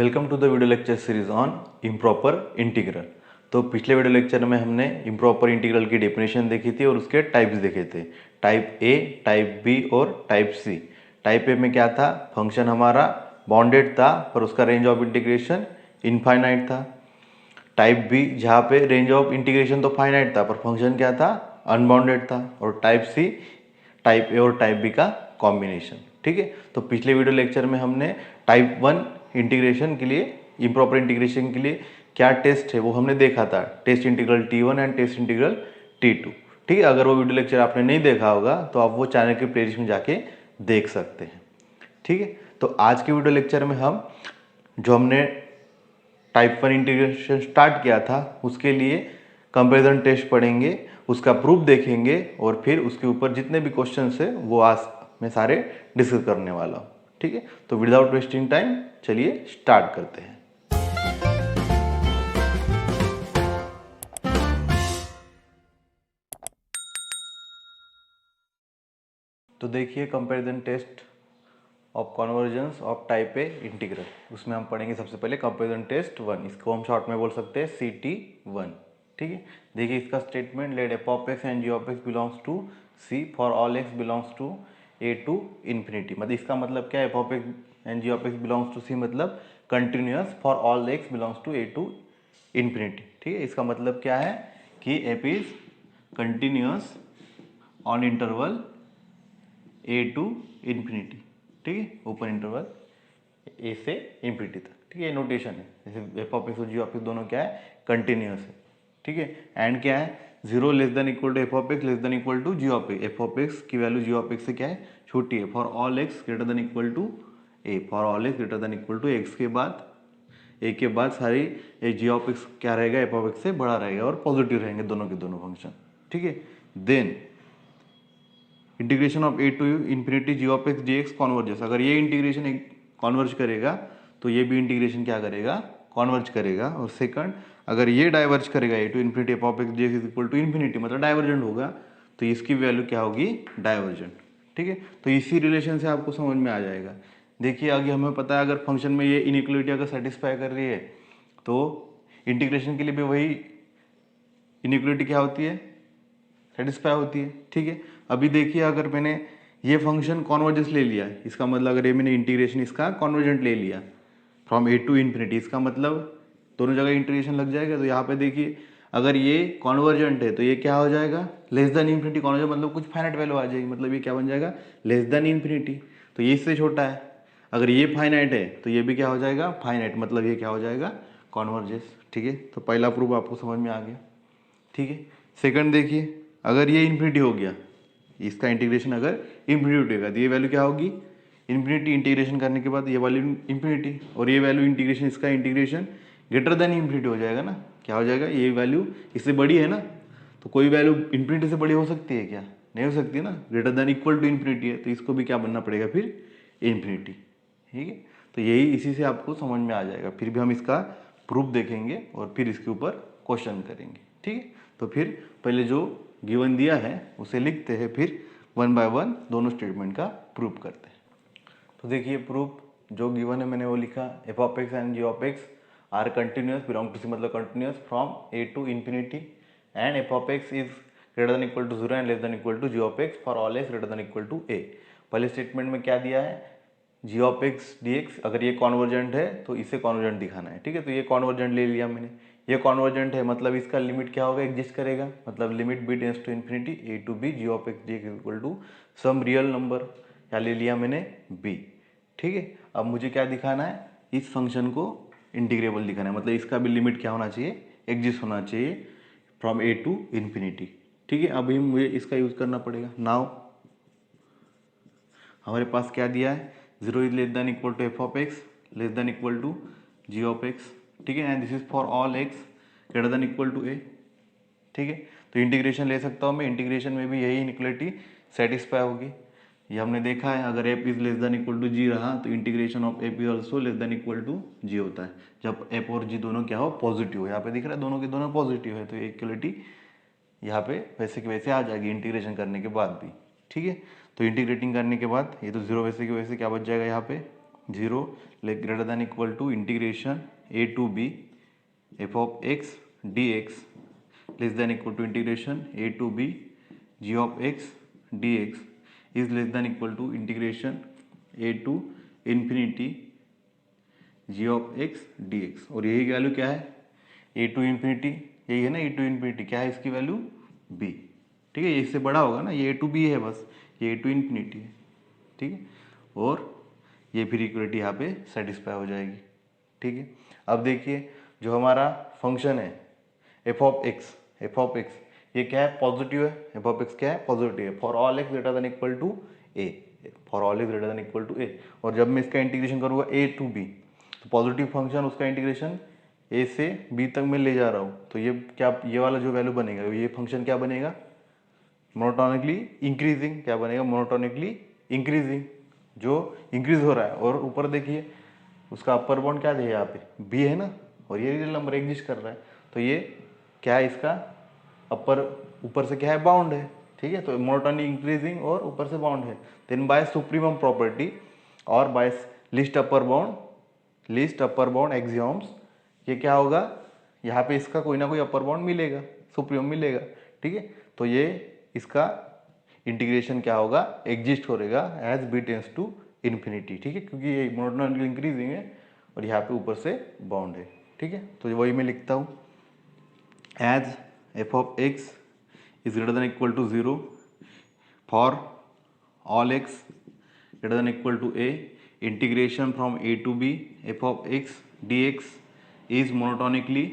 Welcome to the video lecture series on improper integral. तो पिछले video lecture में हमने इम्प्रॉपर इंटीग्रल की डेफिनेशन देखी थी और उसके टाइप्स देखे थे, टाइप ए, टाइप बी और टाइप सी। टाइप ए में क्या था, फंक्शन हमारा बाउंडेड था पर उसका रेंज ऑफ इंटीग्रेशन इनफाइनाइट था। टाइप बी जहाँ पे रेंज ऑफ इंटीग्रेशन तो फाइनाइट था पर फंक्शन क्या था, अनबाउंडेड था। और टाइप सी टाइप ए और टाइप बी का कॉम्बिनेशन। ठीक है, तो पिछले वीडियो लेक्चर में हमने टाइप वन इंटीग्रेशन के लिए, इम्प्रॉपर इंटीग्रेशन के लिए क्या टेस्ट है वो हमने देखा था, test integral T1 and test integral T2। ठीक है, अगर वो वीडियो लेक्चर आपने नहीं देखा होगा तो आप वो चैनल के प्लेलिस्ट में जाके देख सकते हैं। ठीक है, तो आज के वीडियो लेक्चर में हम जो हमने टाइप वन इंटीग्रेशन स्टार्ट किया था उसके लिए कंपैरिजन टेस्ट पढ़ेंगे, उसका प्रूफ देखेंगे और फिर उसके ऊपर जितने भी क्वेश्चन है वो आज मैं सारे डिस्कस करने वाला हूँ। ठीक है, तो विदाउट वेस्टिंग टाइम चलिए स्टार्ट करते हैं। तो देखिए comparison test of convergence of type a integral, उसमें हम पढ़ेंगे सबसे पहले कंपैरिजन टेस्ट वन, इसको हम शॉर्ट में बोल सकते हैं CT1। ठीक है, देखिए इसका statement, let f of x and g of x belongs to C for all x belongs to a to infinity. मतलब इसका मतलब क्या है, f of x and g of x belongs to C मतलब continuous for all x belongs to a to infinity. ठीक है, इसका मतलब क्या है कि f is continuous on interval a to infinity. ठीक है, ओपन इंटरवल ए से इन्फिनिटी तक। ठीक है, नोटेशन है, जैसे एफ ऑफ एक्स और जी ऑफ एक्स दोनों क्या है, कंटिन्यूअस है। ठीक है, एंड क्या है, zero less than equal to f of x less than equal to g of x. F of x की वैल्यू जी ऑफ एक्स से क्या है, छोटी है। For all x greater than equal to a, for all x greater than equal to x के बाद ए के बाद सारी ए जी ऑफ एक्स क्या रहेगा, एफ ऑफ एक्स से बड़ा रहेगा और पॉजिटिव रहेंगे दोनों के दोनों फंक्शन। ठीक है, then integration of a to infinity g of x d x converges. अगर ये इंटीग्रेशन कॉन्वर्ज करेगा तो ये भी इंटीग्रेशन क्या करेगा, कॉन्वर्ज करेगा। और सेकंड, अगर ये डाइवर्ज करेगा a to infinity f of x d x is equal to infinity मतलब डाइवर्जेंट होगा, तो इसकी वैल्यू क्या होगी, डाइवर्जेंट। ठीक है, तो इसी रिलेशन से आपको समझ में आ जाएगा। देखिए आगे हमें पता है, अगर फंक्शन में ये इनइक्वलिटी अगर सेटिस्फाई कर रही है तो इंटीग्रेशन के लिए भी वही इनइक्वलिटी क्या होती है, सेटिस्फाई होती है। ठीक है, अभी देखिए अगर मैंने ये फंक्शन कॉन्वर्जेंस ले लिया, इसका मतलब अगर ये मैंने इंटीग्रेशन इसका कॉन्वर्जेंट ले लिया फ्रॉम ए टू इन्फिनिटी, इसका मतलब दोनों जगह इंटीग्रेशन लग जाएगा। तो यहाँ पे देखिए अगर ये कॉन्वर्जेंट है तो ये क्या हो जाएगा, लेस देन इन्फिनिटी। कॉन्वर्जेंट मतलब कुछ फाइनाइट वैल्यू आ जाएगी, मतलब ये क्या बन जाएगा, लेस देन इन्फिनिटी। तो ये इससे छोटा है। अगर ये फाइनाइट है तो ये भी क्या हो जाएगा, फाइनाइट, मतलब ये क्या हो जाएगा, कॉन्वर्जेंस। ठीक है, तो पहला प्रूफ आपको समझ में आ गया। ठीक है, सेकंड देखिए, अगर ये इन्फिनिटी हो गया, इसका इंटीग्रेशन अगर इन्फिनिटी होगा तो ये वैल्यू क्या होगी, इन्फिनिटी। इंटीग्रेशन करने के बाद ये वैल्यू इन्फिनिटी, और ये वैल्यू इंटीग्रेशन, इसका इंटीग्रेशन ग्रेटर देन इन्फिनिटी हो जाएगा ना। क्या हो जाएगा, ये वैल्यू इससे बड़ी है ना, तो कोई वैल्यू इन्फिनिटी से बड़ी हो सकती है क्या, नहीं हो सकती ना। Greater than equal to infinity है तो इसको भी क्या बनना पड़ेगा फिर, इन्फिनिटी। ठीक है, तो यही इसी से आपको समझ में आ जाएगा। फिर भी हम इसका प्रूफ देखेंगे और फिर इसके ऊपर क्वेश्चन करेंगे। ठीक है, तो फिर पहले जो गिवन दिया है उसे लिखते हैं, फिर वन बाय वन दोनों स्टेटमेंट का प्रूफ करते हैं। तो देखिए प्रूफ जो गिवन है मैंने वो लिखा, f of x and g of x are continuous, belong to C मतलब continuous from a to infinity, and f of x is greater than equal to zero and less than equal to g of x for all x greater than equal to a. पहले statement में क्या दिया है, g of x d x, अगर ये convergent है तो इसे कॉन्वर्जेंट दिखाना है। ठीक है, तो ये कॉन्वर्जेंट ले लिया मैंने, ये कॉन्वर्जेंट है मतलब इसका लिमिट क्या होगा, एग्जिस्ट करेगा, मतलब limit b tends to infinity a to b g of x d x equal to some real number, क्या ले लिया मैंने, बी। ठीक है, अब मुझे क्या दिखाना है, इस फंक्शन को इंटीग्रेबल दिखाना है, मतलब इसका भी लिमिट क्या होना चाहिए, एग्जिस्ट होना चाहिए फ्रॉम ए टू इन्फिनिटी। ठीक है, अभी मुझे इसका यूज करना पड़ेगा। नाउ हमारे पास क्या दिया है, zero is less than equal to f of x less than equal to g of x. ठीक है, and this is for all x greater than equal to a. ठीक है, तो इंटीग्रेशन ले सकता हूँ मैं, इंटीग्रेशन में भी यही इनइक्वलिटी सेटिस्फाई होगी। ये हमने देखा है, अगर f is less than equal to g रहा तो integration of f is also less than equal to g होता है, जब एफ और जी दोनों क्या हो, पॉजिटिव हो। यहाँ पे दिख रहा है दोनों के दोनों पॉजिटिव है, तो ये इक्वलिटी यहाँ पे वैसे की वैसे आ जाएगी इंटीग्रेशन करने के बाद भी। ठीक है, तो इंटीग्रेटिंग करने के बाद ये तो जीरो वैसे की वैसे क्या बच जाएगा, यहाँ पे 0 greater than equal to integration a to b f of x dx less than equal to integration a to b g of x dx is less than equal to integration a to infinity g of x d x. और यही value क्या है, ए to infinity, यही है ना, ए to infinity क्या है इसकी वैल्यू बी। ठीक है, ये इससे बड़ा होगा ना, ये ए टू बी है बस, ये ए टू इन्फिनिटी है। ठीक है, और ये फिर इक्वलिटी यहाँ पे सेटिस्फाई हो जाएगी। ठीक है, अब देखिए जो हमारा फंक्शन है f of x, f of x ये क्या है, पॉजिटिव है। एफ ऑफ एक्स क्या है, पॉजिटिव है for all x greater than equal to a, for all x greater than equal to a. और जब मैं इसका इंटीग्रेशन करूँगा ए टू बी, तो पॉजिटिव फंक्शन उसका इंटीग्रेशन ए से बी तक मैं ले जा रहा हूँ, तो ये क्या, ये वाला जो वैल्यू बनेगा, ये फंक्शन क्या बनेगा, मोनोटोनिकली इंक्रीजिंग। क्या बनेगा, मोनोटोनिकली इंक्रीजिंग, जो इंक्रीज हो रहा है। और ऊपर देखिए उसका अपर बाउंड क्या है, यहाँ पे बी है ना, और ये रियल नंबर एग्जिस्ट कर रहा है, तो ये क्या है, इसका अपर ऊपर से क्या है, बाउंड है। ठीक है, तो मोनोटोनिक इंक्रीजिंग और ऊपर से बाउंड है। देन बाय सुप्रीमम प्रॉपर्टी और by least upper bound, least upper bound axioms, ये क्या होगा, यहाँ पे इसका कोई ना कोई अपर बाउंड मिलेगा, सुप्रीमम मिलेगा। ठीक है, तो ये इसका इंटीग्रेशन क्या होगा, एग्जिस्ट करेगा as b tends to infinity. ठीक है, क्योंकि ये मोनोटोनिकली इंक्रीजिंग है और यहाँ पे ऊपर से बाउंड है। ठीक है, तो वही मैं लिखता हूँ, as f of x is greater than equal to 0 for all x greater than equal to a, integration from a to b f of x dx is monotonically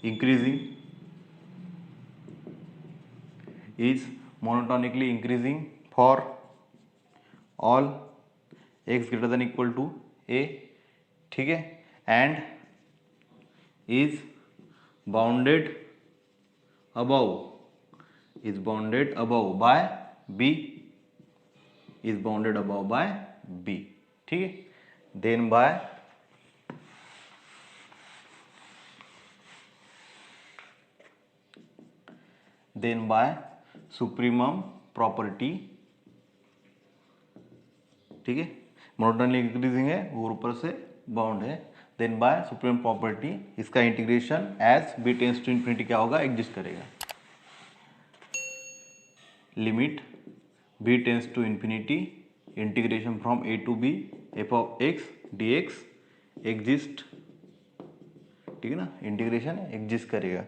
increasing, is monotonically increasing for all x greater than equal to a। ठीक है, and is bounded above, is bounded above by b, is bounded above by b। ठीक है, then by supremum property. ठीक है, monotonically increasing है और ऊपर से बाउंड है। देन बाय सुप्रीमम प्रॉपर्टी इसका integration as b tends to infinity क्या होगा, एग्जिस्ट करेगा। Limit b tends to infinity integration from a to b f of x dx exist. ठीक है ना, इंटीग्रेशन एग्जिस्ट करेगा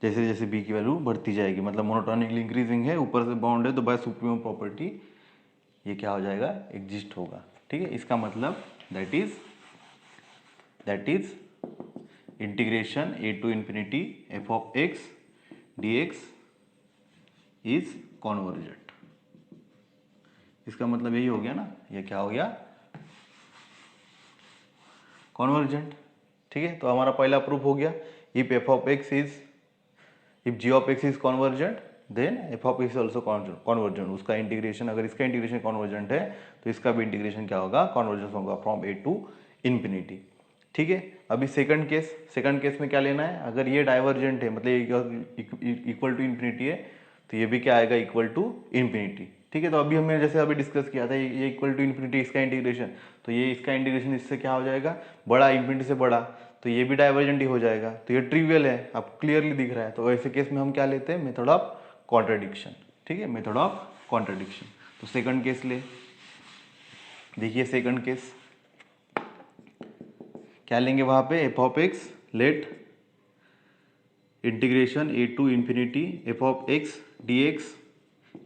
जैसे जैसे b की वैल्यू बढ़ती जाएगी, मतलब मोनोटोनिकली इंक्रीजिंग है, ऊपर से बाउंड है, तो बाय सुप्रीमम प्रॉपर्टी ये क्या हो जाएगा, एग्जिस्ट होगा। ठीक है, इसका मतलब that is integration a to infinity f of x dx is convergent. इसका मतलब यही हो गया ना, ये क्या हो गया, कॉन्वर्जेंट। ठीक है, तो हमारा पहला प्रूफ हो गया, if f of x is, if g of x is convergent then f of x also convergent. उसका इंटीग्रेशन, अगर इसका इंटीग्रेशन कॉन्वर्जेंट है तो इसका भी इंटीग्रेशन क्या होगा, कॉन्वर्जेंस होगा फ्रॉम ए टू इन्फिनिटी। ठीक है, अभी सेकंड केस में क्या लेना है, अगर ये डाइवर्जेंट है, मतलब इक्वल टू इन्फिनिटी है, तो ये भी क्या आएगा, इक्वल टू इन्फिनिटी। ठीक है, तो अभी हमने जैसे अभी डिस्कस किया था, ये इक्वल टू इन्फिनिटी इसका इंटीग्रेशन, तो ये इसका इंटीग्रेशन इससे क्या हो जाएगा, बड़ा, इन्फिनिटी से बड़ा, तो ये भी डाइवर्जेंट ही हो जाएगा। तो ये ट्रिवियल है, अब क्लियरली दिख रहा है। तो ऐसे केस में हम क्या लेते हैं, मेथड ऑफ कॉन्ट्रडिक्शन। ठीक है, मेथड ऑफ कॉन्ट्रडिक्शन। तो सेकंड केस ले, देखिए सेकंड केस क्या लेंगे, वहां पे f of x let integration a to infinity f of x d x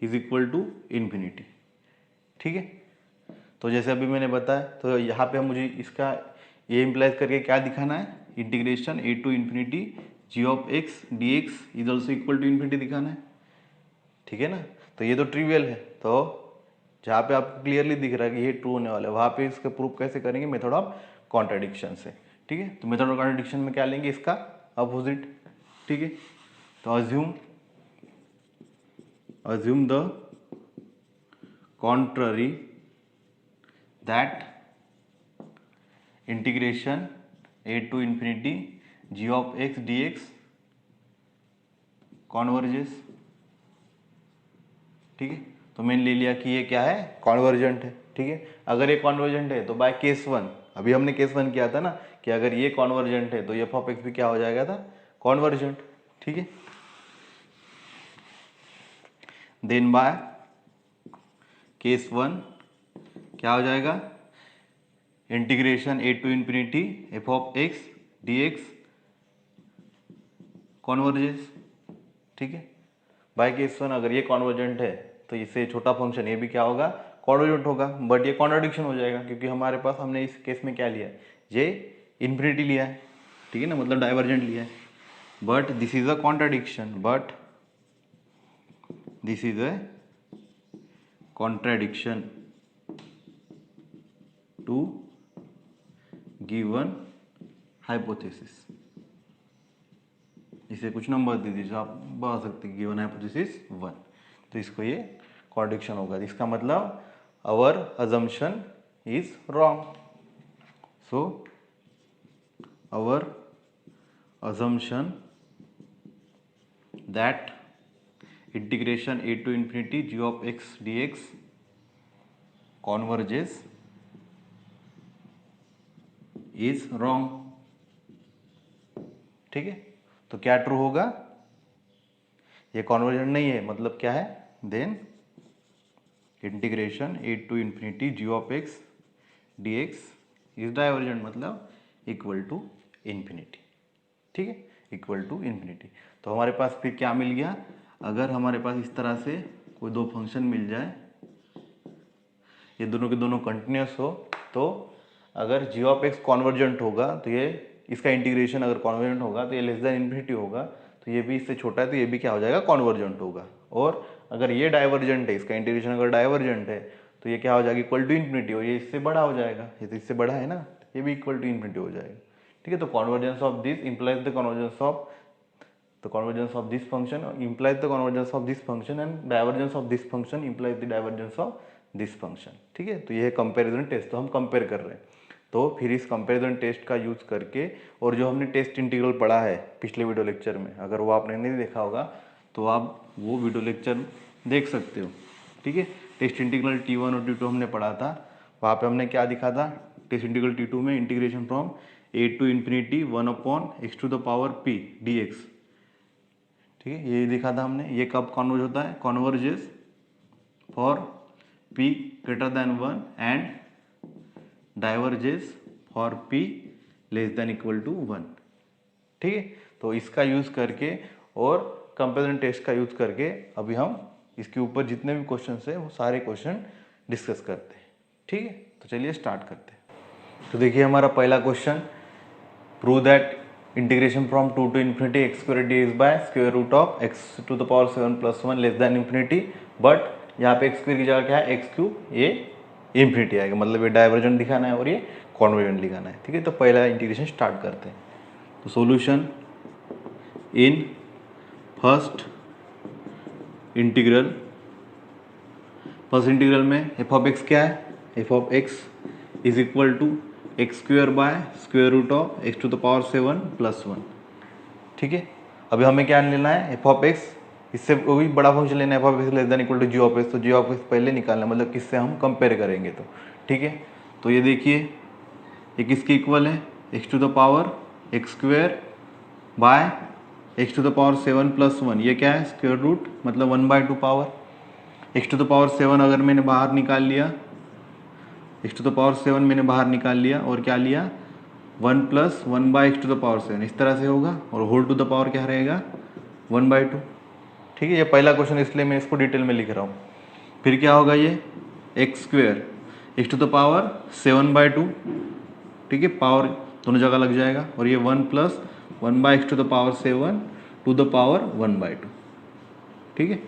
is equal to infinity. ठीक है, तो जैसे अभी मैंने बताया, तो यहाँ पे हम मुझे इसका ये इम्प्लाइज करके क्या दिखाना है, integration a to infinity g of x d x is also equal to infinity दिखाना है। ठीक है ना, तो ये तो ट्रिवियल है, तो जहाँ पे आपको क्लियरली दिख रहा है कि ये ट्रू होने वाला है, वहाँ पे इसका प्रूफ कैसे करेंगे, मेथड ऑफ कॉन्ट्रडिक्शन से। ठीक है, तो मेथड ऑफ कॉन्ट्रडिक्शन में क्या लेंगे, इसका अपोजिट। ठीक है, तो assume the contrary, that integration a to infinity g of x dx converges। ठीक है, तो मैंने ले लिया कि ये क्या है, कॉन्वर्जेंट है। ठीक है, अगर ये कॉन्वर्जेंट है तो बाय केस वन, अभी हमने केस वन किया था ना कि अगर ये कॉन्वर्जेंट है तो एफ ऑफ एक्स भी क्या हो जाएगा था, कॉन्वर्जेंट। ठीक है, देन बाय केस वन क्या हो जाएगा, integration a to infinity f of x d x converges. ठीक है, बाय केस वन अगर ये कॉन्वर्जेंट है तो इससे छोटा फंक्शन ये भी क्या होगा, कॉन्वर्जेंट होगा। बट ये कॉन्ट्राडिक्शन हो जाएगा क्योंकि हमारे पास हमने इस केस में क्या लिया है, ये इन्फिनिटी लिया है। ठीक है ना, मतलब डाइवर्जेंट लिया है। But this is a contradiction, but this is a contradiction to given hypothesis. इसे कुछ नंबर दे दीजिए, आप बता सकते हैं गिवन हाइपोथेसिस 1, तो इसको ये कॉन्ट्रडिक्शन होगा। इसका मतलब our assumption is wrong. So our assumption that integration a to infinity g of x dx converges is wrong। ठीक है, तो क्या ट्रू होगा, ये कॉन्वर्जेंट नहीं है, मतलब क्या है, then integration a to infinity g of x d x is divergent, मतलब इक्वल टू इन्फिनिटी। ठीक है, इक्वल टू इन्फिनिटी। तो हमारे पास फिर क्या मिल गया, अगर हमारे पास इस तरह से कोई दो फंक्शन मिल जाए, ये दोनों के दोनों कंटिन्यूस हो, तो अगर जी ऑफ एक्स कॉन्वर्जेंट होगा तो ये इसका इंटीग्रेशन अगर कॉन्वर्जेंट होगा तो ये लेस देन इन्फिनिटी होगा, तो ये भी इससे छोटा है तो ये भी क्या हो जाएगा, कॉन्वर्जेंट होगा। और अगर ये डाइवर्जेंट है, इसका इंटीग्रेशन अगर डाइवर्जेंट है तो ये क्या हो जाएगा, इक्वल टू इन्फिनिटी, और ये इससे बड़ा हो जाएगा, ये तो इससे बड़ा है ना, ये भी इक्वल टू इन्फिनिटी हो जाएगा। ठीक है, तो convergence of this implies the convergence of this function implies the convergence of this function and divergence of this function implies the divergence of this function। ठीक है, तो ये है कंपैरिजन टेस्ट, तो हम कंपेयर कर रहे हैं। तो फिर इस कंपैरिजन टेस्ट का यूज करके, और जो हमने टेस्ट इंटीग्रल पढ़ा है पिछले वीडियो लेक्चर में, अगर वो आपने नहीं देखा होगा तो आप वो वीडियो लेक्चर देख सकते हो। ठीक है, टेस्ट इंटीग्रल T1 और T2 हमने पढ़ा था, वहाँ पे हमने क्या दिखा था, टेस्ट इंटीग्रल T2 में integration from a to infinity 1/x to the power p dx। ठीक है, ये लिखा था हमने, ये कब कॉन्वर्ज होता है, converges for p greater than 1 and diverges for p less than equal to 1। ठीक है, तो इसका यूज करके और कंपैरिजन टेस्ट का यूज करके अभी हम इसके ऊपर जितने भी क्वेश्चन है वो सारे क्वेश्चन डिस्कस करते हैं। ठीक है, तो चलिए स्टार्ट करते हैं। तो देखिए हमारा पहला question, prove that integration from 2 to infinity x square dx by square root of x to the power 7 + 1 less than infinity. But यहाँ पे एक्स स्क्वायर की जगह क्या है, एक्स क्यूब, ये इन्फिनिटी आएगा, मतलब ये डाइवर्जेंट दिखाना है और ये कॉन्वर्जेंट दिखाना है। ठीक है, तो पहला इंटीग्रेशन स्टार्ट करते हैं। तो सॉल्यूशन इन फर्स्ट इंटीग्रल में एफ ऑफ एक्स क्या है, f of x is equal to x square by square root of x to the power 7 + 1। ठीक है, अभी हमें क्या लेना है, एफ ऑफ एक्स, इससे कोई बड़ा फंक्शन लेना है, f of x less than equal to g of x, तो जी ऑफ एक्स पहले निकालना है, मतलब किससे हम कंपेयर करेंगे। तो ठीक है, तो ये देखिए ये किसके इक्वल है, x to the power x square by x to the power 7 + 1, ये क्या है, स्क्वायर रूट, मतलब 1/2 power. X to the power 7 अगर मैंने बाहर निकाल लिया, एक्स टू द पावर 7 मैंने बाहर निकाल लिया, और क्या लिया, 1 + 1/x टू द पावर 7, इस तरह से होगा, और होल टू द पावर क्या रहेगा, 1/2। ठीक है, ये पहला क्वेश्चन इसलिए मैं इसको डिटेल में लिख रहा हूँ। फिर क्या होगा, ये x square x to the power 7/2, ठीक है, पावर दोनों जगह लग जाएगा, और ये 1 + 1/x to the power 7 to the power 1/2। ठीक है,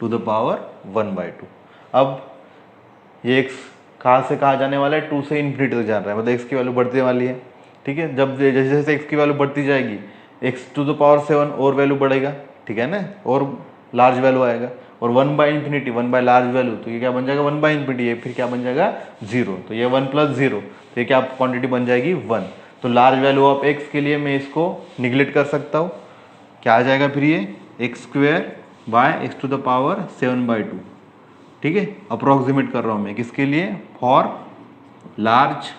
टू द पावर 1/2। अब ये एक्स कहाँ से कहाँ जाने वाला है, 2 से इन्फिनिटी तक जा रहा है, मतलब एक्स की वैल्यू बढ़ती वाली है। ठीक है, जब जैसे जैसे एक्स की वैल्यू बढ़ती जाएगी, एक्स टू द पावर 7 और वैल्यू बढ़ेगा, ठीक है ना, और लार्ज वैल्यू आएगा, और 1/∞, 1 लार्ज वैल्यू, तो ये क्या बन जाएगा, 1/∞, ये फिर क्या बन जाएगा, 0, तो ये 1 + 0, तो ये क्या क्वान्टिटी बन जाएगी, 1। तो लार्ज वैल्यू ऑफ एक्स के लिए मैं इसको निगलेक्ट कर सकता हूँ, क्या आ जाएगा फिर ये x square by x to the power 7/2। ठीक है, अप्रोक्सीमेट कर रहा हूँ मैं किसके लिए, for large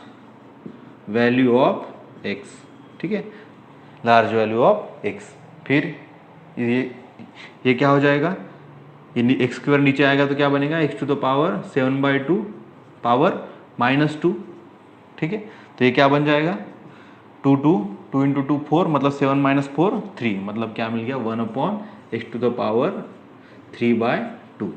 value of x, ठीक है, लार्ज वैल्यू ऑफ एक्स। फिर ये क्या हो जाएगा, ये एक्स स्क्वायर नीचे आएगा तो क्या बनेगा, x to the power 7/2 power -2, ठीक है। तो ये क्या बन जाएगा, 2 × 2 4, मतलब 7 - 4 3, मतलब क्या मिल गया 1/x टू द पावर 3/2,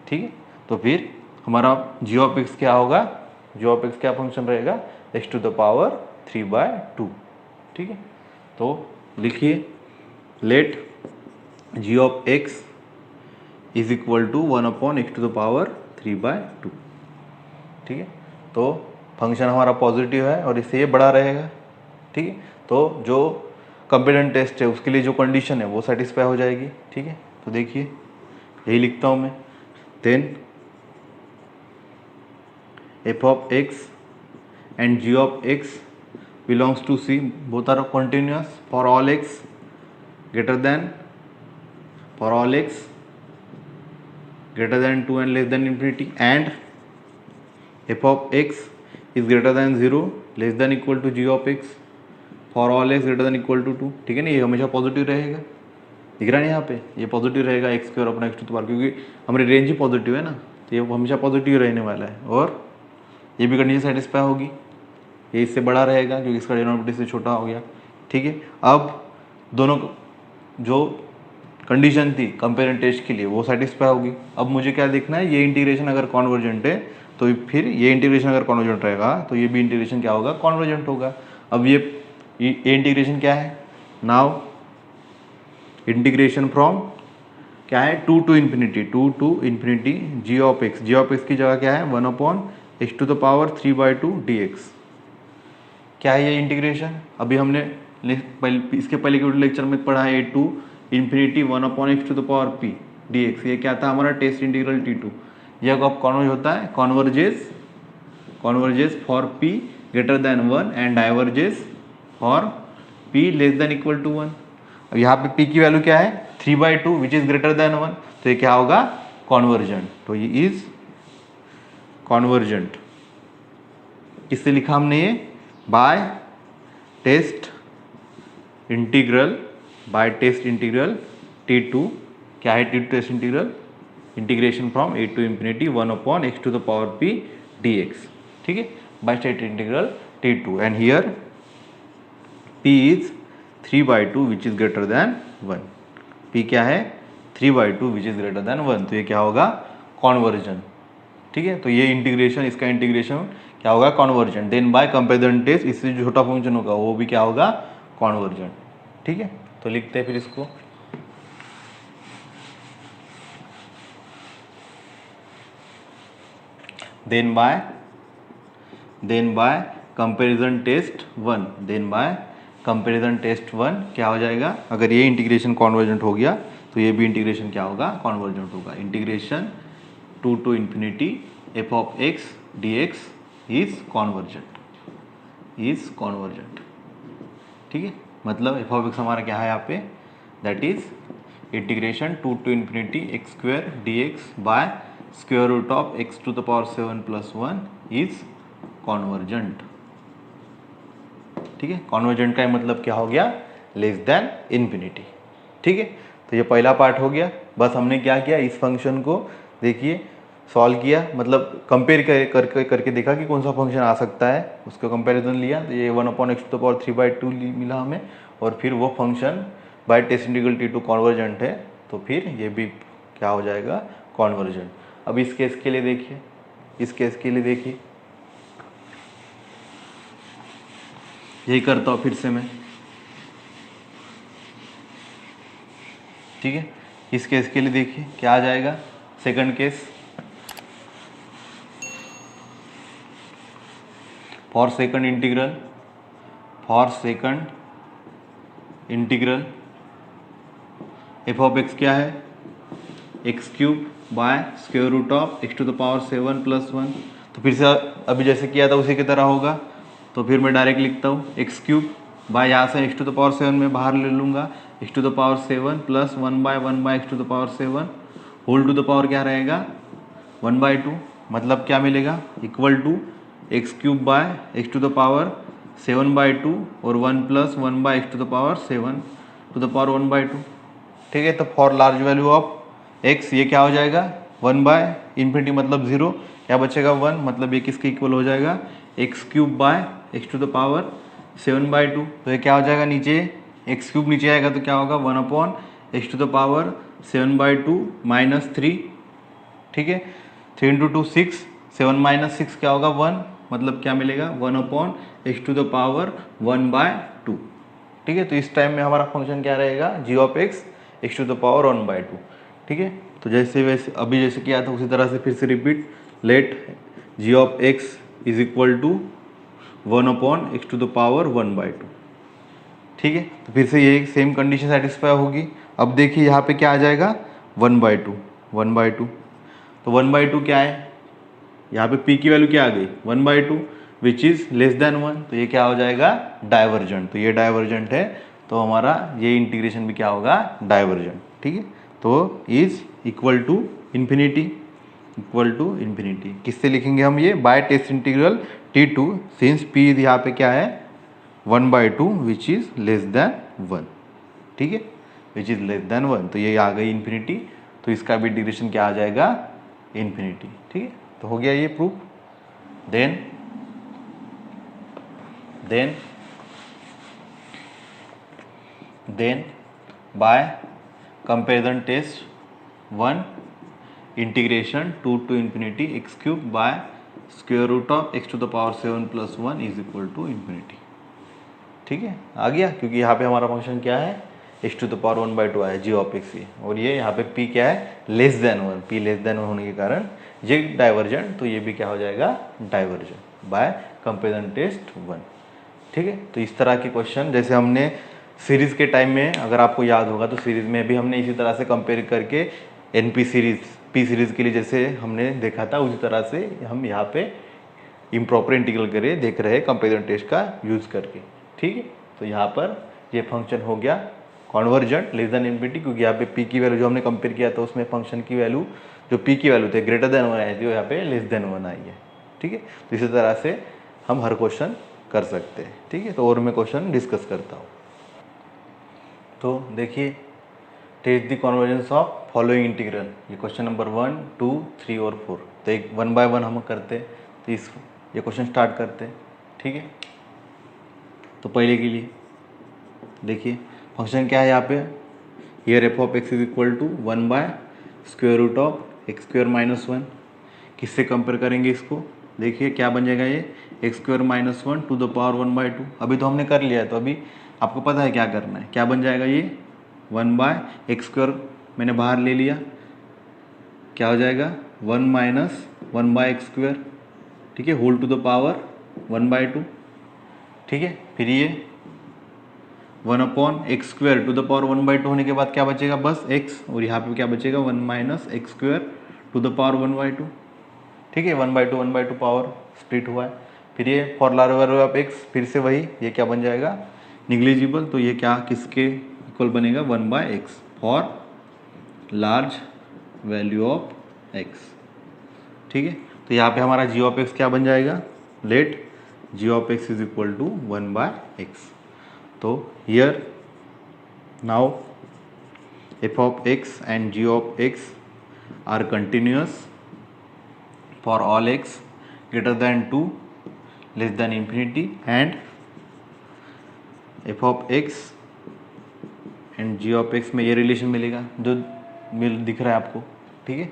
ठीक है। तो फिर हमारा जी ऑफ एक्स क्या होगा, जी ऑफ एक्स क्या फंक्शन रहेगा, x टू द पावर 3/2, ठीक है। तो लिखिए, let g of x is equal to 1/x to the power 3/2, ठीक है। तो फंक्शन हमारा पॉजिटिव है और इससे ये बड़ा रहेगा, ठीक है। तो जो कंपेरेंट टेस्ट है उसके लिए जो कंडीशन है वो सेटिस्फाई हो जाएगी, ठीक है। तो देखिए यही लिखता हूँ मैं, then f of x and g of x belongs to C, both are continuous for all x greater than 2 and less than infinity, and f of x is greater than 0 less than equal to g of x for all x greater than equal to 2, ठीक है ना। ये हमेशा positive रहेगा, दिख रहा है यहाँ पे, ये पॉजिटिव रहेगा एक्स स्क्वायर अपना एक्स टू द पावर, क्योंकि हमारी रेंज ही पॉजिटिव है ना, तो ये हमेशा पॉजिटिव रहने वाला है। और ये भी कंडीशन सेटिस्फाई होगी, ये इससे बड़ा रहेगा क्योंकि इसका डिनोमिनेटर से छोटा हो गया, ठीक है। अब दोनों जो कंडीशन थी कंपेरेंट टेस्ट के लिए वो सेटिस्फाई होगी। अब मुझे क्या देखना है, ये इंटीग्रेशन अगर कॉन्वर्जेंट है तो फिर ये इंटीग्रेशन अगर कॉन्वर्जेंट रहेगा तो ये भी इंटीग्रेशन क्या होगा, कॉन्वर्जेंट होगा। अब ये इंटीग्रेशन क्या है, नाउ इंटीग्रेशन फ्रॉम क्या है, 2 to infinity g of x की जगह क्या है 1/x to the power 3/2 dx। क्या है ये इंटीग्रेशन, अभी हमने इसके पहले के लेक्चर में पढ़ा है, to infinity 1/x to the power p dx। ये क्या था हमारा टेस्ट इंटीग्रल T2। यह कब कॉन्वर्ज होता है, converges for p greater than 1 and diverges for p less than equal to 1। अब यहाँ पे p की वैल्यू क्या है 3/2 विच इज ग्रेटर देन 1, तो ये क्या होगा कॉन्वर्जेंट। तो ये इज कॉन्वर्जेंट, किससे लिखा हमने ये, बाय टेस्ट इंटीग्रल T2। क्या है T2 test integral, integration from a to infinity 1/x to the power p dx, ठीक है, by test integral T2 and here p is 3/2 which is greater than 1। p क्या है 3/2 which is greater than 1, तो ये क्या होगा conversion, ठीक है। तो ये इंटीग्रेशन, इसका इंटीग्रेशन क्या होगा convergent. Then by comparison test इससे जो छोटा फंक्शन होगा वो भी क्या होगा कॉन्वर्जेंट, ठीक है। तो लिखते हैं फिर इसको, देन बाय कंपेरिजन टेस्ट 1 क्या हो जाएगा, अगर ये इंटीग्रेशन कॉन्वर्जेंट हो गया तो ये भी इंटीग्रेशन क्या होगा कॉन्वर्जेंट होगा। Integration 2 to infinity f of x dx is convergent, ठीक है। मतलब f of x हमारा क्या है यहाँ पे, that is integration 2 to infinity x square dx by square root of x to the power 7 + 1 is convergent, ठीक है। कॉन्वर्जेंट का मतलब क्या हो गया, लेस देन इन्फिनिटी, ठीक है। तो ये पहला पार्ट हो गया। बस हमने क्या किया, इस फंक्शन को देखिए सॉल्व किया, मतलब कंपेयर करके देखा कि कौन सा फंक्शन आ सकता है, उसका कंपैरिजन लिया, तो ये 1/x टू द पावर 3/2 मिला हमें, और फिर वो function by test integral T2 convergent है, तो फिर ये भी क्या हो जाएगा कॉन्वर्जेंट। अब इस केस के लिए देखिए, यही करता हूँ फिर से मैं, ठीक है। इस केस के लिए देखिए क्या आ जाएगा, second case, for second integral f of x क्या है x³ by square root of x to the power 7 + 1। तो फिर से अभी जैसे किया था उसी की तरह होगा, तो फिर मैं डायरेक्ट लिखता हूँ x³ बाय यहाँ से x टू द पावर 7 में बाहर ले लूँगा, x to the power 7 + 1/1/x to the power 7 whole to the power क्या रहेगा 1/2 मतलब क्या मिलेगा, equal to x³ by x to the power 7/2 और 1 + 1/x to the power 7 to the power 1/2। ठीक है, तो for large value of x ये क्या हो जाएगा, 1/∞ मतलब 0, क्या बचेगा 1, मतलब ये किसके इक्वल हो जाएगा, x³ by x to the power 7/2। तो ये क्या हो जाएगा, नीचे x³ नीचे आएगा तो क्या होगा 1/x टू द पावर 7/2 -3। ठीक है, 3 × 2 6, 7 - 6 क्या होगा 1, मतलब क्या मिलेगा 1/x टू द पावर 1/2। ठीक है, तो इस टाइम में हमारा फंक्शन क्या रहेगा, g(x) x to the power 1/2। ठीक है, तो जैसे वैसे अभी जैसे किया था उसी तरह से फिर से repeat, let g(x) is equal to 1/x to the power 1/2। ठीक है, तो फिर से यही सेम कंडीशन सेटिस्फाई होगी। अब देखिए यहाँ पे क्या आ जाएगा 1/2। तो 1/2 क्या है, यहाँ पे p की वैल्यू क्या आ गई 1/2 विच इज लेस देन 1, तो ये क्या हो जाएगा डाइवर्जेंट। तो ये डाइवर्जेंट है, तो हमारा ये इंटीग्रेशन भी क्या होगा डाइवर्जेंट। ठीक है, तो इज इक्वल टू इन्फिनिटी, किससे लिखेंगे हम ये, by test integral T2 since p यहाँ पे क्या है 1/2 विच इज लेस देन 1। ठीक है, विच इज लेस देन 1, तो ये आ गई इन्फिनिटी, तो इसका भी इंटीग्रेशन क्या आ जाएगा इन्फिनिटी। ठीक है, तो हो गया ये proof. Then by comparison test 1 integration 2 to ∞ x³ by square root of x to the power 7 + 1 is equal to infinity. ठीक है, आ गया, क्योंकि यहाँ पे हमारा फंक्शन क्या है x टू द पावर 1/2 आया g(x), और ये यहाँ पे p क्या है less than 1, p less then 1 होने के कारण ये डाइवर्जेंट, तो ये भी क्या हो जाएगा डाइवर्जेंट बाय कंपेरिजन टेस्ट 1। ठीक है, तो इस तरह के क्वेश्चन जैसे हमने सीरीज के टाइम में, अगर आपको याद होगा तो सीरीज में भी हमने इसी तरह से कंपेयर करके NP सीरीज P सीरीज के लिए जैसे हमने देखा था, उसी तरह से हम यहाँ पे इम्प्रॉपर इंटीग्रल करे देख रहे हैं कंपेरिजन टेस्ट का यूज करके। ठीक है, तो यहाँ पर ये फंक्शन हो गया कॉन्वर्जेंट लेस देन इन्फिनिटी, क्योंकि यहाँ पे p की वैल्यू जो हमने कंपेयर किया था उसमें फंक्शन की वैल्यू जो p की वैल्यू थे ग्रेटर देन 1 आई थी, वो यहाँ पे लेस देन 1 आई है। ठीक है, तो इसी तरह से हम हर क्वेश्चन कर सकते हैं। ठीक है, तो और मैं क्वेश्चन डिस्कस करता हूँ। तो देखिए, test the convergence of following integral, ये क्वेश्चन नंबर 1, 2, 3 और 4। तो एक 1 बाय 1 हम करते हैं, तो ये क्वेश्चन स्टार्ट करते हैं। ठीक है, तो पहले के लिए देखिए फंक्शन क्या है यहाँ पे, here f(x) is equal to 1/√x² - 1। किससे कंपेयर करेंगे इसको, देखिए क्या बन जाएगा ये x² - 1 टू द पावर 1/2। अभी तो हमने कर लिया है, तो अभी आपको पता है क्या करना है, क्या बन जाएगा ये 1/x² मैंने बाहर ले लिया, क्या हो जाएगा 1 - 1/x²। ठीक है, होल टू द पावर 1/2। ठीक है, फिर ये 1/x² टू द पावर 1/2 होने के बाद क्या बचेगा बस x, और यहाँ पे क्या बचेगा 1 - x² टू द पावर 1/2। ठीक है, 1/2 पावर स्प्लिट हुआ है। फिर ये for large value of x, फिर से वही, ये क्या बन जाएगा निग्लिजिबल, तो ये क्या किसके इक्वल बनेगा 1/x for large value of x। ठीक है, तो यहाँ पे हमारा g(x) क्या बन जाएगा, late g(x) is equal to 1/x। तो here now f(x) and g(x) are continuous for all x greater than 2 less than infinity, and f(x) and g(x) में ये रिलेशन मिलेगा जो दिख रहा है आपको। ठीक है,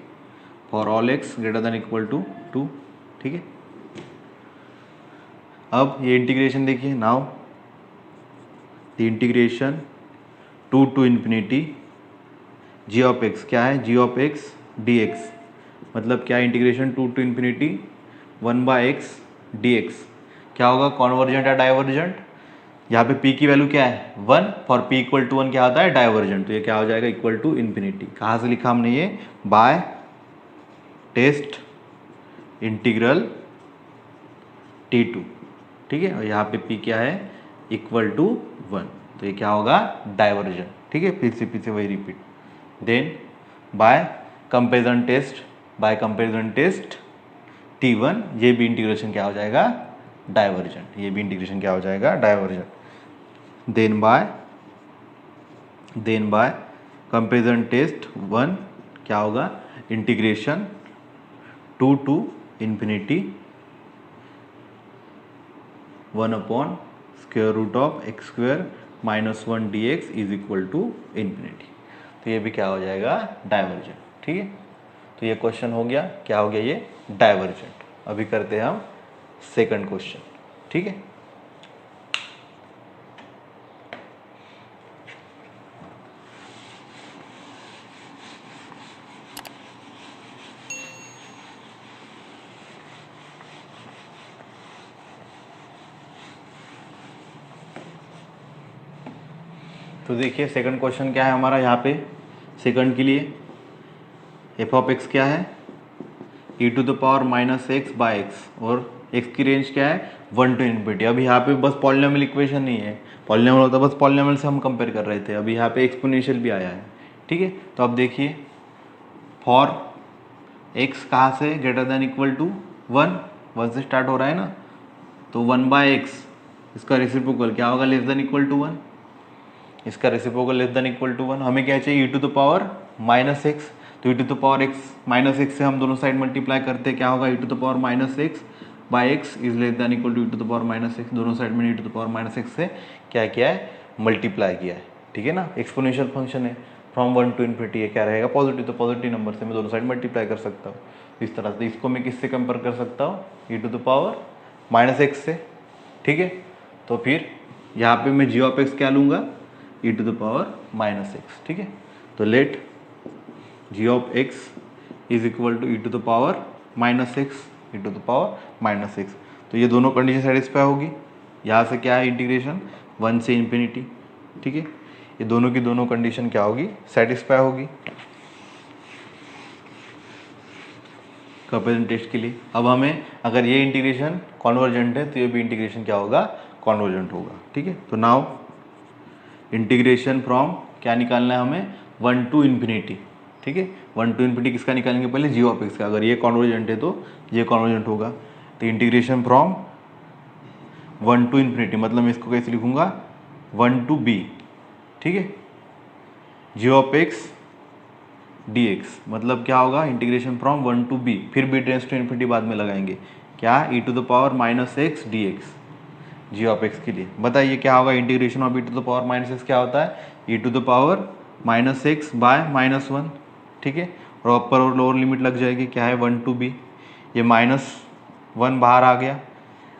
for all x greater than equal to 2। ठीक है, अब ये इंटीग्रेशन देखिए, now the integration 2 to ∞ g(x) क्या है g(x) dx, मतलब क्या इंटीग्रेशन 2 to ∞ 1/x dx क्या होगा कॉन्वर्जेंट या डाइवर्जेंट। यहाँ पे p की वैल्यू क्या है 1, फॉर p इक्वल टू 1 क्या होता है डाइवर्जेंट, तो ये क्या हो जाएगा इक्वल टू इन्फिनिटी। कहाँ से लिखा हमने ये, बाय टेस्ट इंटीग्रल T2। ठीक है, और यहाँ पे p क्या है इक्वल टू 1, तो ये क्या होगा डाइवर्जेंट। ठीक है, फिर से वही repeat. Then by comparison test by comparison test T1, ये भी इंटीग्रेशन क्या हो जाएगा, डाइवर्जेंट। ये भी इंटीग्रेशन क्या हो जाएगा, divergent. Then by comparison test 1 क्या होगा, integration 2 to infinity 1/√x² -1 dx is equal to infinity. तो ये भी क्या हो जाएगा, डाइवर्जेंट। ठीक है, तो ये क्वेश्चन हो गया, क्या हो गया, ये डाइवर्जेंट। अभी करते हैं हम सेकंड क्वेश्चन। ठीक है, तो देखिए सेकंड क्वेश्चन क्या है हमारा यहाँ पे। सेकंड के लिए एफ ऑफ एक्स क्या है, e⁻⁻x और x की रेंज क्या है, 1 टू इन्फिनिटी। अभी यहाँ पे बस पॉलिनोमियल इक्वेशन नहीं है, पॉलिनोमियल होता बस पॉलिनोमियल से हम कंपेयर कर रहे थे। अभी यहाँ पे एक्सपोनेंशियल भी आया है। ठीक है, तो अब देखिए फॉर x कहाँ से ग्रेटर देन इक्वल टू 1 से स्टार्ट हो रहा है ना, तो 1/x इसका रेसिप्रोकल क्या होगा, लेस देन इक्वल टू 1। इसका reciprocal less than equal to 1। हमें क्या चाहिए, e⁻⁻x। तो e⁻⁻x से हम दोनों साइड मल्टीप्लाई करते हैं, क्या होगा, e⁻⁻x is less than equal to e⁻⁻x। दोनों साइड में e⁻⁻x से क्या किया है, मल्टीप्लाई किया है। ठीक है ना, एक्सपोनेंशियल फंक्शन है, फ्रॉम 1 टू इन्फिनिटी। ये क्या रहेगा, पॉजिटिव। तो पॉजिटिव नंबर से मैं दोनों साइड मल्टीप्लाई कर सकता हूँ इस तरह से। इसको मैं किससे कंपेयर कर सकता हूँ, e⁻⁻x से। ठीक है, तो फिर यहाँ पे मैं g(x) क्या लूँगा, e⁻⁻x। ठीक है, तो late g(x) is equal to e⁻⁻x। तो ये दोनों कंडीशन सेटिस्फाई होगी। यहाँ से क्या है, इंटीग्रेशन 1 से इन्फिनिटी। ठीक है, ये दोनों की दोनों कंडीशन क्या होगी, सेटिस्फाई होगी कंपेरिजन टेस्ट के लिए। अब हमें अगर ये इंटीग्रेशन कॉन्वर्जेंट है तो ये भी इंटीग्रेशन क्या होगा, कॉन्वर्जेंट होगा। ठीक है, तो नाउ इंटीग्रेशन फ्रॉम क्या निकालना है हमें, 1 टू इन्फिनिटी। ठीक है, 1 टू इन्फिनिटी किसका निकालेंगे, पहले g(x) का। अगर ये कॉन्वर्जेंट है तो ये कॉन्वर्जेंट होगा। तो इंटीग्रेशन फ्रॉम 1 टू इन्फिनिटी, मतलब मैं इसको कैसे लिखूंगा, 1 टू b। ठीक है, g(x) dx मतलब क्या होगा, इंटीग्रेशन फ्रॉम 1 टू b, फिर b टेंड्स टू इन्फिनिटी बाद में लगाएंगे, क्या, e⁻⁻x dx g(x) के लिए। बताइए क्या होगा, इंटीग्रेशन ऑफ e⁻⁻x क्या होता है, e⁻⁻x बाय -1। ठीक है, और अपर और लोअर लिमिट लग जाएगी, क्या है, 1 टू b। ये -1 बाहर आ गया,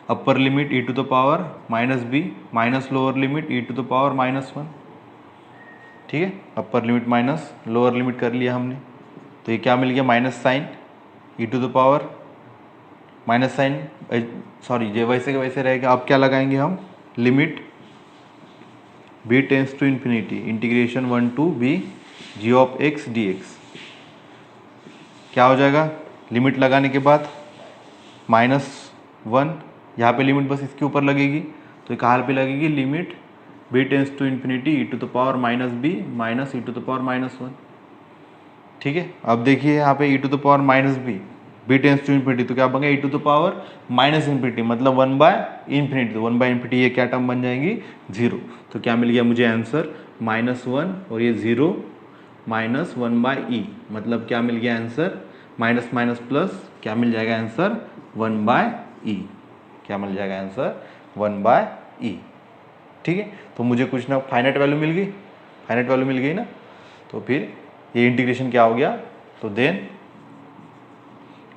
upper limit e⁻−b minus lower limit e⁻−1। ठीक है, upper limit minus lower limit कर लिया हमने, तो ये क्या मिल गया, माइनस साइन सॉरी ये वैसे के वैसे रहेगा। अब क्या लगाएंगे हम, limit b tends to infinity integration 1 to b g(x) dx क्या हो जाएगा, लिमिट लगाने के बाद -1, यहाँ पे लिमिट बस इसके ऊपर लगेगी, तो कहाँ पे लगेगी, limit b tends to infinity e⁻−b minus e⁻−1। ठीक है, अब देखिए यहाँ पे e⁻−b b tends to infinity, तो क्या बन गया, e⁻−∞, मतलब 1/∞। तो 1/∞ ये क्या टर्म बन जाएगी, 0। तो क्या मिल गया मुझे आंसर, -1 और ये 0 -1/e, मतलब क्या मिल गया आंसर, माइनस माइनस प्लस, क्या मिल जाएगा आंसर, 1/e। क्या मिल जाएगा आंसर, 1/e। ठीक है, तो मुझे कुछ ना फाइनाइट वैल्यू मिल गई, फाइनाइट वैल्यू मिल गई ना, तो फिर ये इंटीग्रेशन क्या हो गया, तो देन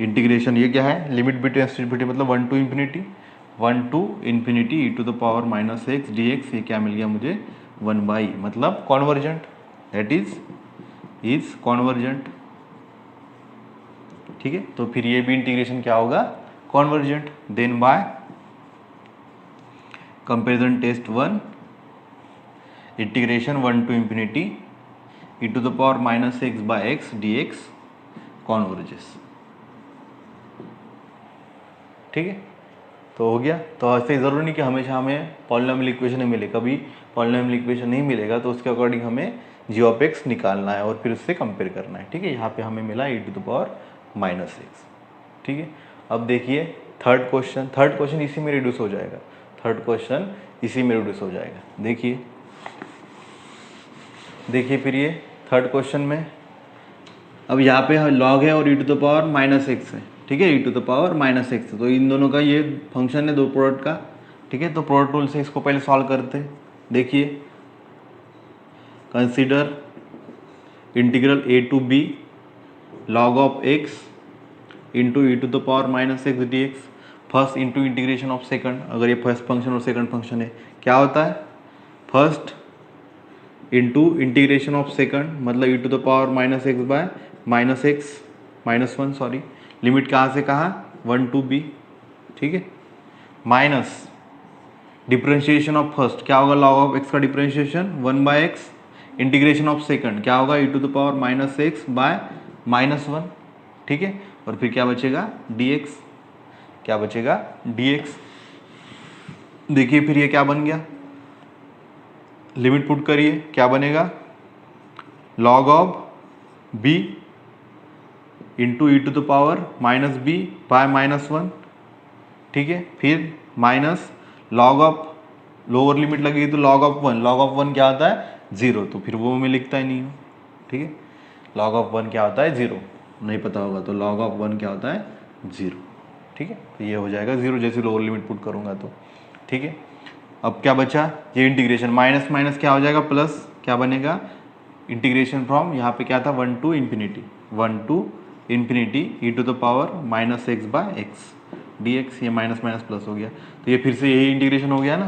इंटीग्रेशन ये क्या है, limit b tends to infinity मतलब 1 टू इन्फिनिटी e⁻−x dx, ये क्या मिल गया मुझे, 1/e, मतलब कॉन्वर्जेंट, दैट इज कॉन्वर्जेंट। ठीक है, तो फिर ये भी इंटीग्रेशन क्या होगा, convergent. Then by comparison test 1 integration 1 to infinity e⁻−x dx converges. ठीक है, तो हो गया। तो ऐसे ज़रूरी नहीं कि हमेशा हमें पॉलिनोमियल इक्वेशन ही मिले, कभी पॉलिनोमियल इक्वेशन नहीं मिलेगा तो उसके अकॉर्डिंग हमें g(x) निकालना है और फिर उससे कंपेयर करना है। ठीक है, यहाँ पे हमें मिला e⁻⁻x -x। ठीक है, अब देखिए थर्ड क्वेश्चन इसी में रिड्यूस हो जाएगा, थर्ड क्वेश्चन इसी में रिड्यूस हो जाएगा। देखिए फिर ये थर्ड क्वेश्चन में अब यहाँ पे लॉग है और e to the power -x है। ठीक है, e to the power -x, तो इन दोनों का ये फंक्शन है दो प्रोडक्ट का। ठीक है, तो प्रोडक्ट रूल से इसको पहले सॉल्व करते हैं। देखिए, consider integral a to b log of x into e to the power -x dx, first into integration of second. अगर ये फर्स्ट फंक्शन और सेकंड फंक्शन है, क्या होता है, first into integration of second, मतलब e to the power -x by -1, sorry, limit कहाँ से कहाँ, 1 टू b। ठीक है, माइनस डिफरेंशिएशन ऑफ फर्स्ट, क्या होगा, लॉग ऑफ x का differentiation 1/x, integration of second क्या होगा, e to the power -x by -1। ठीक है, और फिर क्या बचेगा, dx, क्या बचेगा, dx। देखिए फिर ये क्या बन गया, लिमिट पुट करिए, क्या बनेगा, log of b into e to the power -b by -1। ठीक है, फिर minus log of, lower limit लगेगी तो लॉग ऑफ 1, लॉग ऑफ 1 क्या होता है, 0, तो फिर वो मैं लिखता ही नहीं हूँ। ठीक है, लॉग ऑफ 1 क्या होता है, 0, नहीं पता होगा तो लॉग ऑफ 1 क्या होता है, 0। ठीक है, तो ये हो जाएगा 0 जैसे लोअर लिमिट पुट करूँगा तो। ठीक है, अब क्या बचा, ये इंटीग्रेशन माइनस माइनस क्या हो जाएगा, प्लस, क्या बनेगा, इंटीग्रेशन फ्रॉम यहाँ पे क्या था, 1 to infinity e to the power -x by x dx, ये माइनस माइनस प्लस हो गया, तो ये फिर से यही इंटीग्रेशन हो गया ना।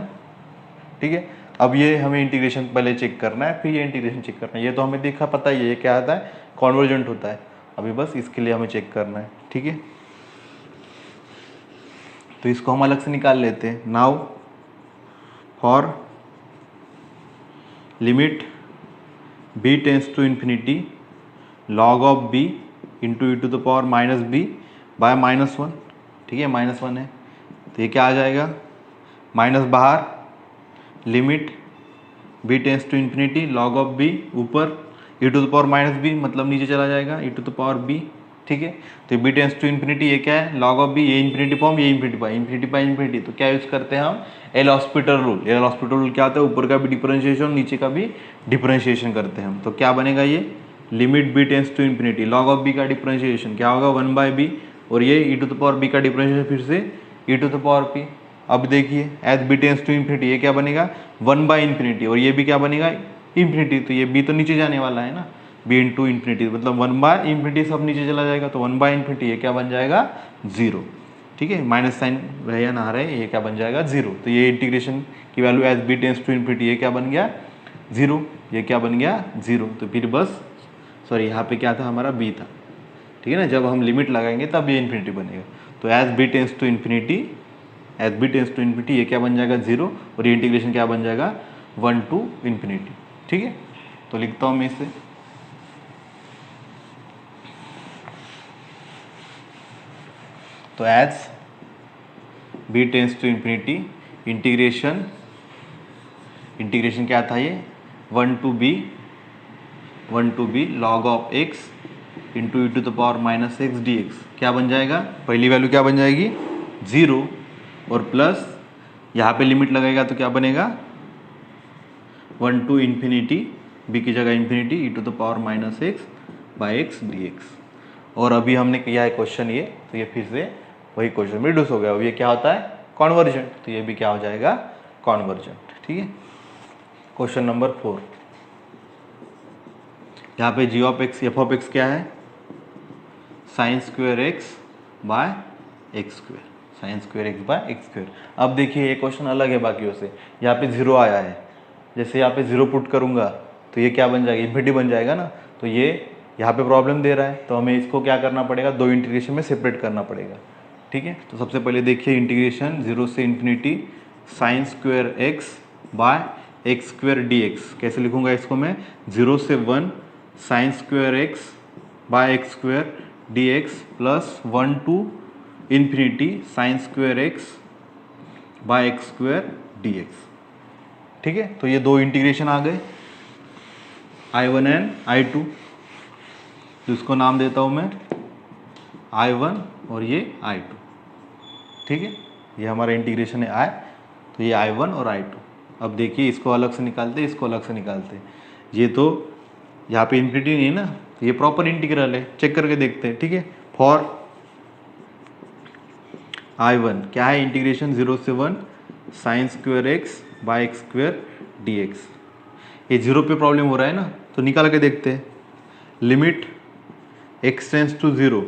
ठीक है, अब ये हमें इंटीग्रेशन पहले चेक करना है, फिर ये इंटीग्रेशन चेक करना है। ये तो हमें देखा पता ही है, ये क्या आता है, कॉन्वर्जेंट होता है। अभी बस इसके लिए हमें चेक करना है। ठीक है, तो इसको हम अलग से निकाल लेते हैं। Now for limit b tends to infinity log of b into e to the power -b by -1। ठीक है, -1 है, तो ये क्या आ जाएगा, माइनस बाहर, limit b tends to infinity log of b, ऊपर e to the power -b, मतलब नीचे चला जाएगा e to the power b। ठीक है, तो b टेंस टू इन्फिनिटी, ये क्या है, लॉग ऑफ b, ये इन्फिनिटी फॉर्म, ये इन्फिनिटी बाई इन्फिनिटी, तो क्या यूज करते हैं हम, L hospital rule. L hospital rule क्या होता है, ऊपर का भी डिफरेंशिएशन, नीचे का भी डिफरेंशिएशन करते हैं हम। तो क्या बनेगा, ये limit b tends to infinity log of b का डिफरेंशिएशन क्या होगा, 1/b, और ये e to the power b का डिफरेंशिएशन फिर से e to the power p। अब देखिए as b tends to infinity, ये क्या बनेगा, 1/∞, और ये भी क्या बनेगा, इन्फिनिटी, तो ये b तो नीचे जाने वाला है ना, b इंटू इन्फिनिटी, मतलब 1/∞, सब नीचे चला जाएगा, तो 1/∞, ये क्या बन जाएगा, 0। ठीक है, माइनस साइन रहे या ना रहे, ये क्या बन जाएगा, 0। तो ये इंटीग्रेशन की value as b tends to infinity, ये क्या बन गया, 0, ये क्या बन गया, 0। तो फिर बस, सॉरी यहाँ पे क्या था, हमारा b था। ठीक है ना, जब हम लिमिट लगाएंगे तब ये इन्फिनिटी बनेगा। तो as b tends to infinity, ये क्या बन जाएगा, 0, और ये इंटीग्रेशन क्या बन जाएगा, 1 टू इन्फिनिटी। ठीक है, तो लिखता हूँ मैं इसे, तो as b tends to infinity, integration क्या था ये, 1 to b log of x into e to the power -x dx, क्या बन जाएगा, पहली वैल्यू क्या बन जाएगी, 0, और प्लस यहाँ पे लिमिट लगेगा तो क्या बनेगा, 1 टू इन्फिनिटी, b की जगह infinity, e to the power -x by x dx। और अभी हमने किया है क्वेश्चन ये, तो ये फिर से वही क्वेश्चन रिड्यूस हो गया। अब ये क्या होता है, कॉन्वर्जेंट, तो ये भी क्या हो जाएगा, कॉन्वर्जेंट। ठीक है, क्वेश्चन नंबर 4, यहाँ पे g of x, f of x क्या है, sin² x by x², sin² x by x²। अब देखिए ये क्वेश्चन अलग है बाकियों से, यहाँ पे 0 आया है, जैसे यहाँ पे 0 पुट करूँगा तो ये क्या बन जाएगा, इन्फिनिटी बन जाएगा ना। तो ये यहाँ पे प्रॉब्लम दे रहा है, तो हमें इसको क्या करना पड़ेगा, दो इंटीग्रेशन में सेपरेट करना पड़ेगा। ठीक है, तो सबसे पहले देखिए इंटीग्रेशन 0 से infinity sin² x by x² dx, कैसे लिखूँगा इसको मैं, 0 से 1 sin² x by x² dx plus 1 to infinity sin² x by x² dx। ठीक है, तो ये दो इंटीग्रेशन आ गए, I1 एंड I2, तो इसको नाम देता हूँ मैं I1 और ये I2, ठीक है। ये हमारा इंटीग्रेशन है I, तो ये I1 और I2। अब देखिए इसको अलग से निकालते, इसको अलग से निकालते। ये तो यहाँ पे इन्फिनिटी नहीं है ना, ये प्रॉपर इंटीग्रल है, चेक करके देखते हैं, ठीक है। फॉर I1 क्या है, इंटीग्रेशन 0 से 1 sine square x by x square d x. ये 0 पे प्रॉब्लम हो रहा है ना, तो निकाल के देखते हैं। Limit x tends to 0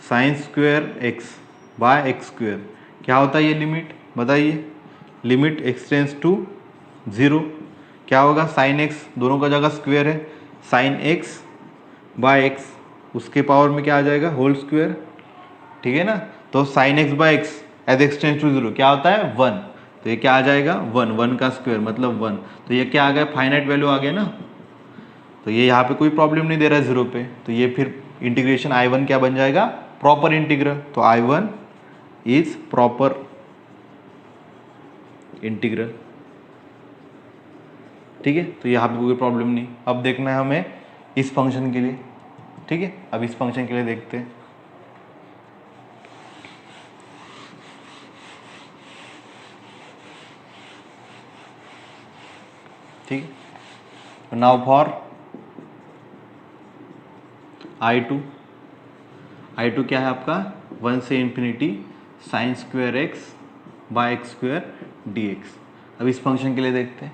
sine square x by x square, क्या होता है ये लिमिट, बताइए। लिमिट x टेंस टू 0 क्या होगा, साइन एक्स, दोनों का जगह स्क्वायर है, साइन एक्स बाय एक्स, उसके पावर में क्या आ जाएगा, होल स्क्वायर, ठीक है ना। तो sine x by x as x tends to 0 क्या होता है, 1, तो ये क्या आ जाएगा, 1 का स्क्वायर मतलब 1, तो ये क्या आ गया, फाइनाइट वैल्यू आ गया ना। तो ये यहाँ पे कोई प्रॉब्लम नहीं दे रहा है 0 पे, तो ये फिर इंटीग्रेशन I1 क्या बन जाएगा, प्रॉपर इंटीग्रल। तो I1 इज प्रॉपर इंटीग्रल, ठीक है। तो यहाँ पे कोई प्रॉब्लम नहीं। अब देखना है हमें इस फंक्शन के लिए, ठीक है। अब इस फंक्शन के लिए देखते हैं, ठीक है। नाउ फॉर I2 क्या है आपका, 1 से infinity sine square x by x square d x. अब इस फंक्शन के लिए देखते हैं,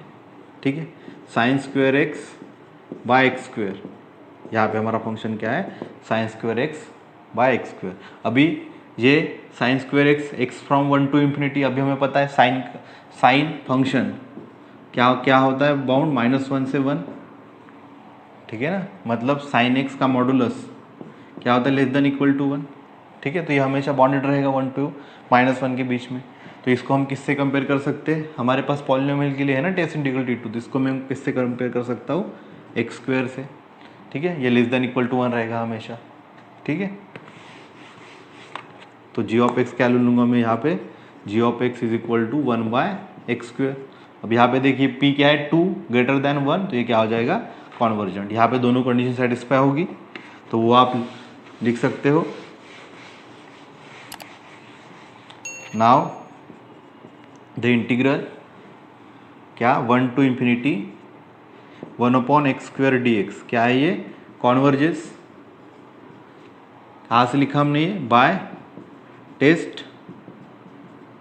ठीक है। Sine square x by x square, यहाँ पे हमारा फंक्शन क्या है, sine square x by x square. अभी ये sine square x from 1 to infinity, अभी हमें पता है साइन फंक्शन क्या क्या होता है, बाउंड -1 से 1, ठीक है ना। मतलब साइन एक्स का मॉडुलस क्या होता है, लेस देन इक्वल टू 1, ठीक है। तो ये हमेशा बाउंडेड रहेगा 1 टू -1 के बीच में। तो इसको हम किससे कंपेयर कर सकते हैं, हमारे पास पॉलिनोमियल के लिए है ना टेस्ट इंटीग्रल T2, तो इसको मैं किससे कंपेयर कर सकता हूँ, एक्स स्क्वायर से, ठीक है। ये लेस देन इक्वल टू 1 रहेगा हमेशा, ठीक है। तो जी ऑफ एक्स क्या ले लूँगा मैं यहाँ पे, g of x is equal to 1 by x square. अब यहाँ पे देखिए पी क्या है, 2 ग्रेटर देन 1, तो ये क्या हो जाएगा, कॉन्वर्जेंट। यहाँ पे दोनों कंडीशन सेटिस्फाई होगी, तो वो आप लिख सकते हो। नाउ द इंटीग्रल क्या, 1 to infinity 1 upon x square d x, क्या है ये, कॉन्वर्जेस। कहाँ से लिखा हमने ये, बाय टेस्ट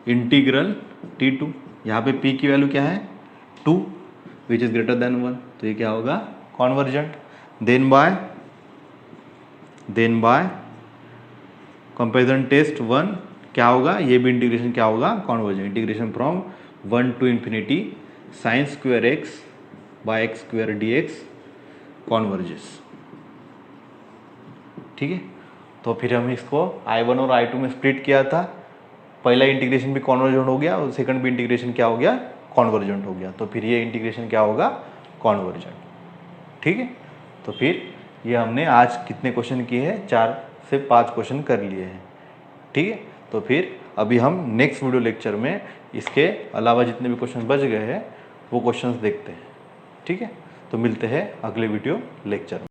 इंटीग्रल T2। यहाँ पे P की वैल्यू क्या है, 2 विच इज ग्रेटर देन 1, तो ये क्या होगा, convergent. Then by comparison test 1 क्या होगा, ये भी इंटीग्रेशन क्या होगा, convergent. Integration from 1 to infinity sine square x by x square d x converges, ठीक है। तो फिर हम इसको I1 और I2 में स्प्लिट किया था, पहला इंटीग्रेशन भी कॉन्वर्जेंट हो गया और सेकंड भी इंटीग्रेशन क्या हो गया, कॉन्वर्जेंट हो गया। तो फिर ये इंटीग्रेशन क्या होगा, कॉन्वर्जेंट, ठीक है। तो फिर ये हमने आज कितने क्वेश्चन किए हैं, 4 से 5 क्वेश्चन कर लिए हैं, ठीक है। तो फिर अभी हम नेक्स्ट वीडियो लेक्चर में इसके अलावा जितने भी क्वेश्चन बच गए हैं वो क्वेश्चंस देखते हैं, ठीक है। तो मिलते हैं अगले वीडियो लेक्चर में।